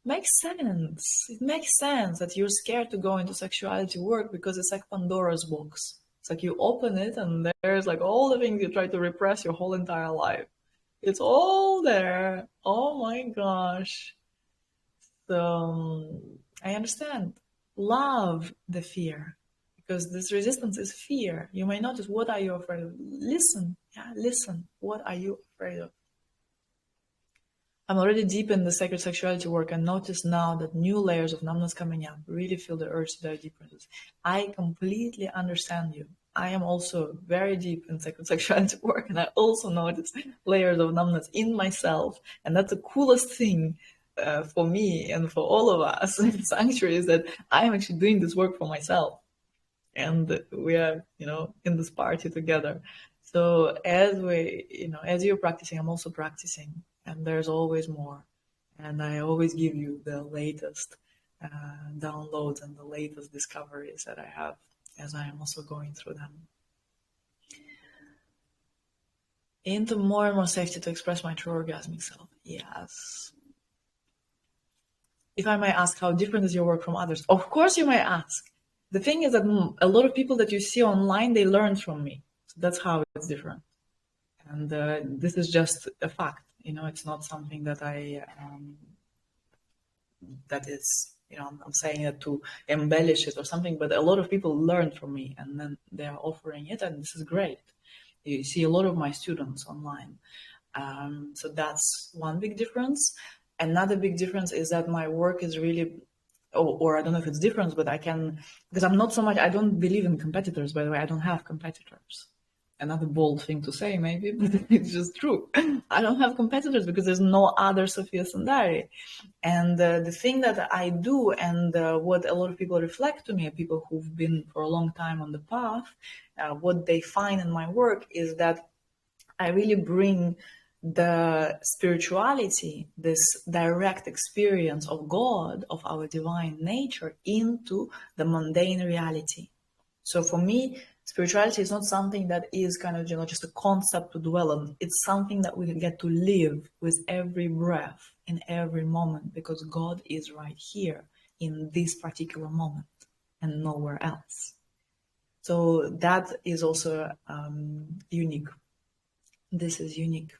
Makes sense. It makes sense that you're scared to go into sexuality work because it's like Pandora's box. It's like you open it and there's like all the things you try to repress your whole entire life. It's all there. Oh my gosh. So I understand. Love the fear because this resistance is fear. You may notice, what are you afraid of? Listen. Yeah, listen. What are you afraid of? I'm already deep in the sacred sexuality work and notice now that new layers of numbness coming up. Really feel the urge to dive deeper into this. I completely understand you. I am also very deep in sacred sexuality work, and I also notice layers of numbness in myself. And that's the coolest thing for me and for all of us in Sanctuary, is that I am actually doing this work for myself. And we are, in this party together. So as you're practicing, I'm also practicing, and there's always more. And I always give you the latest downloads and the latest discoveries that I have as I am also going through them. Into more and more safety to express my true orgasmic self. Yes. If I may ask, how different is your work from others? Of course you may ask. The thing is that a lot of people that you see online, they learn from me. So that's how it's different. And this is just a fact. It's not something that that is, I'm saying it to embellish it or something, but a lot of people learn from me and then they are offering it, and this is great. You see a lot of my students online. So that's one big difference. Another big difference is that my work is really, or I don't know if it's different, but because I'm not so much, I don't believe in competitors, by the way. I don't have competitors. Another bold thing to say, maybe, but it's just true. I don't have competitors because there's no other Sofia Sundari. And the thing that I do, and what a lot of people reflect to me, people who've been for a long time on the path, what they find in my work is that I really bring the spirituality, this direct experience of God, of our divine nature, into the mundane reality. So for me, spirituality is not something that is kind of, just a concept to dwell on. It's something that we get to live with every breath, in every moment, because God is right here in this particular moment and nowhere else. So that is also unique. This is unique.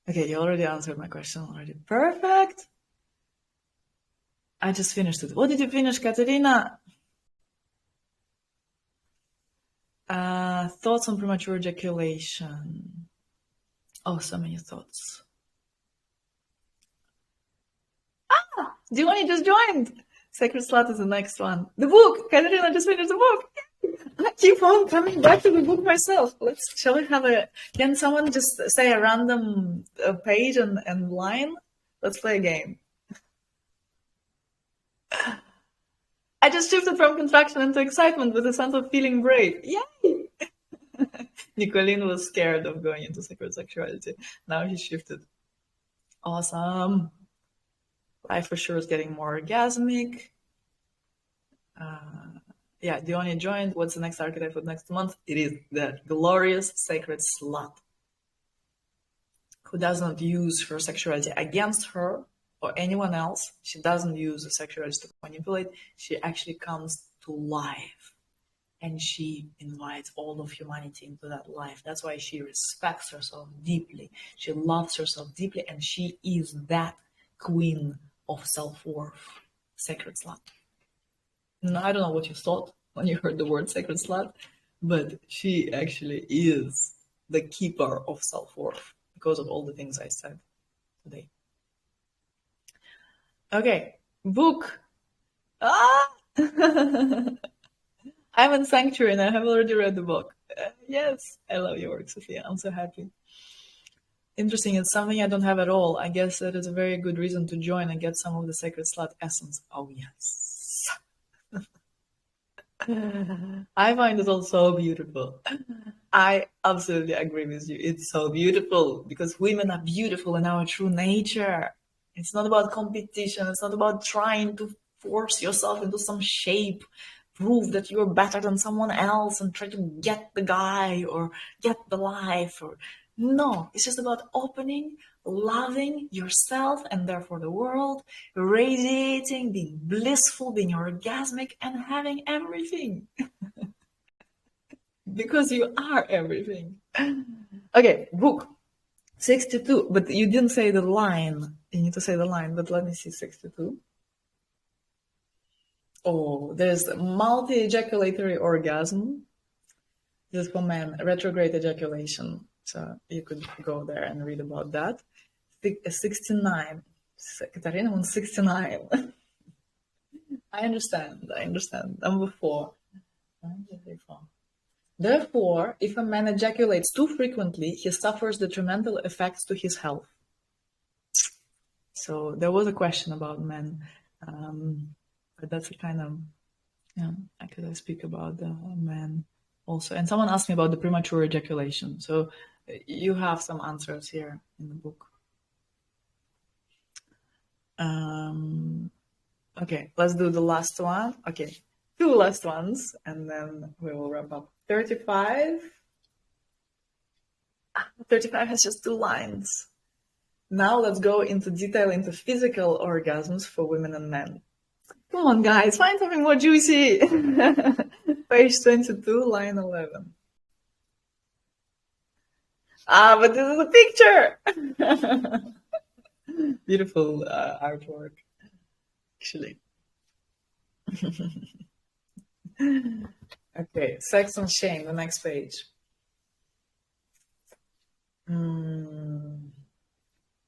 Okay, you already answered my question already. Perfect. I just finished it. What did you finish, Katerina? Thoughts on premature ejaculation. Oh, so many thoughts. Diony just joined. Sacred Slut is the next one. The book. Katerina just finished the book. I keep on coming back to the book myself. Shall we have can someone just say a random page and line? Let's play a game. I just shifted from contraction into excitement with a sense of feeling brave. Yay! Nicolene was scared of going into sacred sexuality. Now he shifted. Awesome. Life for sure is getting more orgasmic. Yeah, Diony joined. What's the next archetype for next month? It is the glorious sacred slut, who does not use her sexuality against her or anyone else. She doesn't use the sexuality to manipulate. She actually comes to life, and she invites all of humanity into that life. That's why she respects herself deeply. She loves herself deeply, and she is that queen of self-worth, sacred slut. No, I don't know what you thought when you heard the word sacred slut, but she actually is the keeper of self-worth because of all the things I said today. Okay, book. I'm in Sanctuary and I have already read the book. Yes, I love your work, Sophia. I'm so happy. Interesting. It's something I don't have at all. I guess that is a very good reason to join and get some of the sacred slut essence. Oh, yes. I find it all so beautiful. I absolutely agree with you. It's so beautiful because women are beautiful in our true nature. It's not about competition. It's not about trying to force yourself into some shape, prove that you're better than someone else and try to get the guy or get the life. Or no, it's just about opening, loving yourself and therefore the world, radiating, being blissful, being orgasmic, and having everything. Because you are everything. Okay, book 62, but you didn't say the line. You need to say the line, but let me see 62. Oh, there's multi-ejaculatory orgasm. This is for men, retrograde ejaculation. So you could go there and read about that. 69. Katarina wants 69. I understand. Number 4. Therefore, if a man ejaculates too frequently, he suffers detrimental effects to his health. So there was a question about men, but that's a kind of, yeah, I could speak about the men also. And someone asked me about the premature ejaculation. So you have some answers here in the book. Okay, let's do the last one. Okay, 2 last ones, and then we will wrap up. 35. 35 has just 2 lines. Now let's go into detail into physical orgasms for women and men. Come on, guys, find something more juicy. Page 22, line 11. But this is a picture. Beautiful artwork, actually. Okay, sex and shame, the next page.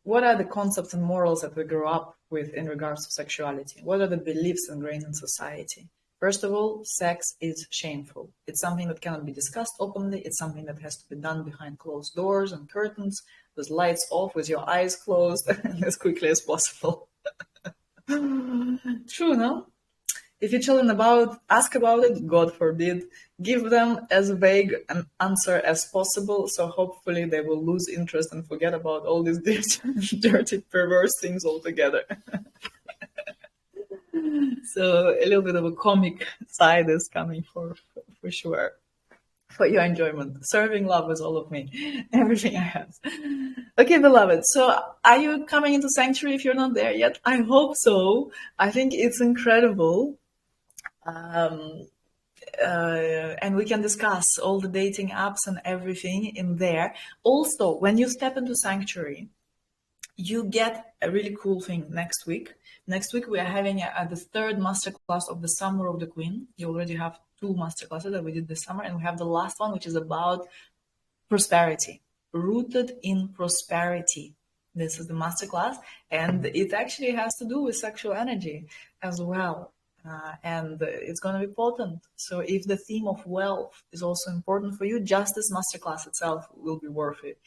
What are the concepts and morals that we grow up with in regards to sexuality? What are the beliefs ingrained in society? First of all, sex is shameful. It's something that cannot be discussed openly. It's something that has to be done behind closed doors and curtains, with lights off, with your eyes closed, as quickly as possible. True, no? If your children ask about it, God forbid, give them as vague an answer as possible, so hopefully they will lose interest and forget about all these dirty, perverse things altogether. So a little bit of a comic side is coming for sure. For your enjoyment. Serving love with all of me. Everything I have. Okay, beloved. So are you coming into Sanctuary if you're not there yet? I hope so. I think it's incredible. And we can discuss all the dating apps and everything in there. Also, when you step into Sanctuary, you get a really cool thing next week. Next week, we are having the 3rd masterclass of the Summer of the Queen. You already have 2 masterclasses that we did this summer, and we have the last one, which is about prosperity, rooted in prosperity. This is the masterclass, and it actually has to do with sexual energy as well. And it's going to be potent. So if the theme of wealth is also important for you, just this masterclass itself will be worth it.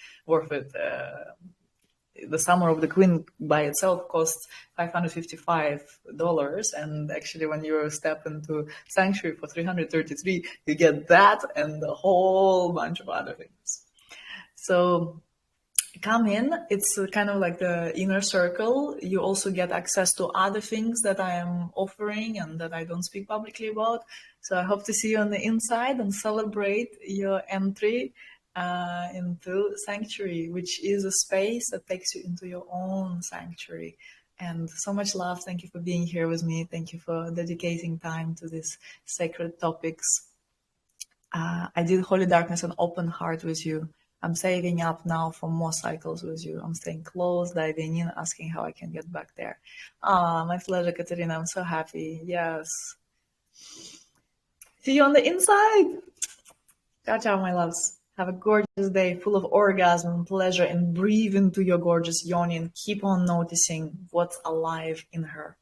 The Summer of the Queen by itself costs $555, and actually when you step into Sanctuary for $333, you get that and a whole bunch of other things. So come in. It's kind of like the inner circle. You also get access to other things that I am offering and that I don't speak publicly about. So I hope to see you on the inside and celebrate your entry into Sanctuary, which is a space that takes you into your own sanctuary. And so much love. Thank you for being here with me. Thank you for dedicating time to these sacred topics. I did Holy Darkness and Open Heart with you. I'm saving up now for more cycles with you. I'm staying close, diving in, asking how I can get back there. My pleasure, Katerina. I'm so happy. Yes. See you on the inside. Ciao, ciao, my loves. Have a gorgeous day full of orgasm and pleasure, and breathe into your gorgeous yoni and keep on noticing what's alive in her.